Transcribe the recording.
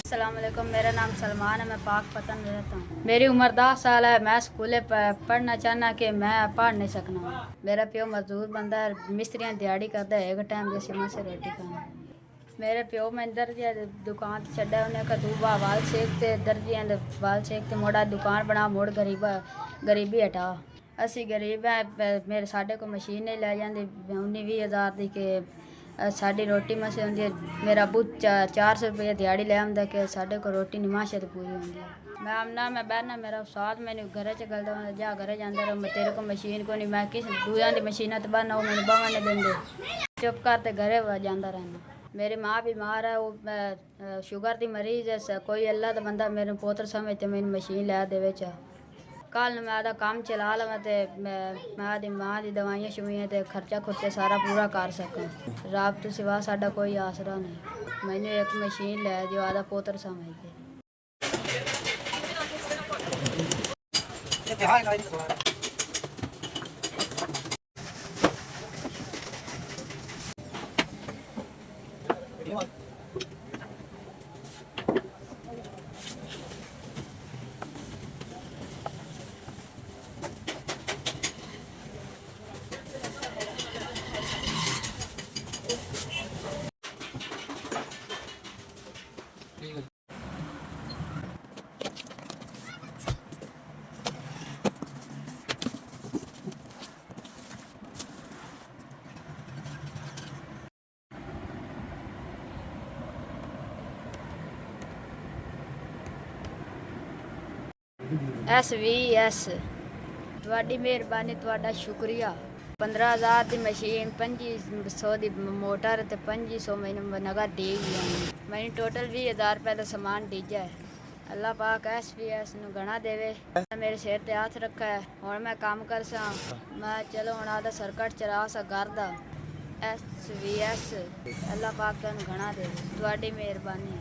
अस्सलाम वालेकुम, मेरा नाम सलमान है। मैं पाक पतन रहता हूँ। मेरी उम्र 10 साल है। मैं स्कूले पढ़ना चाहना कि मैं पढ़ नहीं सकना। मेरा प्यो मजदूर बंदा है, मिस्त्रियाँ दिहाड़ी करता है, एक टाइम जैसी मैं से रोटी खाना। मेरे प्यो मैं दर्जिया दुकान छड़ा उन्हें का दूबा वाल सेकते दर्जियाँ वाल सेकते मोड़ा दुकान बना मोड़ गरीबी हटा। असी गरीब है, मेरे साढ़े को मशीन नहीं लै जाती 19-20 हज़ार की कि साड़ी रोटी मसे होंगी है। मेरा अबू 400 रुपये दिहाड़ी ले आंदा कि साढ़े को रोटी निमाशे तो पूरी होंगी है। मैं आमना मैं बहना मेरा साथ मैंने घर च गलदा जा घर जाता रहा। मैं तेरे को मशीन को नहीं, मैं किस दूजा की मशीना तो बहना वो मैंने बावन नहीं देंगे। चुप करते घरे जाता रहना। मेरी माँ बीमार है, वो शुगर की मरीज है। कोई अल्लाह का बंदा मेरे पोत्र समझते मैंने मशीन लै देवे चा कल मैं आदा काम चला लवां तो मैं आदी माँ की दवाइयाँ शवाइयाँ तो खर्चा खुर्चा सारा पूरा कर सकां। रब तो सिवा साडा कोई आसरा नहीं। मैंने एक मशीन लै दियो आदा पोत्र समझते। SVS ਤੁਹਾਡੀ ਮਿਹਰਬਾਨੀ, ਤੁਹਾਡਾ ਸ਼ੁਕਰੀਆ। 15,000 ਦੀ ਮਸ਼ੀਨ, 2500 ਦੀ ਮੋਟਰ ਤੇ 2500 ਮੈਨੂੰ ਨਗਦ ਦੇ ਗਈ। ਮੈਨੂੰ ਟੋਟਲ 20,000 ਰੁਪਏ ਦਾ ਸਮਾਨ ਡੀਜਾ ਹੈ। ਅੱਲਾ ਪਾਕ SVS ਨੂੰ ਗਣਾ ਦੇਵੇ। ਮੇਰੇ ਸਿਰ ਤੇ ਹੱਥ ਰੱਖਾ ਹੈ। ਹੁਣ ਮੈਂ ਕੰਮ ਕਰ ਸਾਂ। ਮੈਂ ਚਲੋ ਹੁਣ ਆਦਾ ਸਰਕਟ ਚਲਾ ਸਾ ਘਰ ਦਾ। SVS ਅੱਲਾ ਪਾਕ ਤੁਹਾਨੂੰ ਗਣਾ ਦੇਵੇ। ਤੁਹਾਡੀ ਮਿਹਰਬਾਨੀ।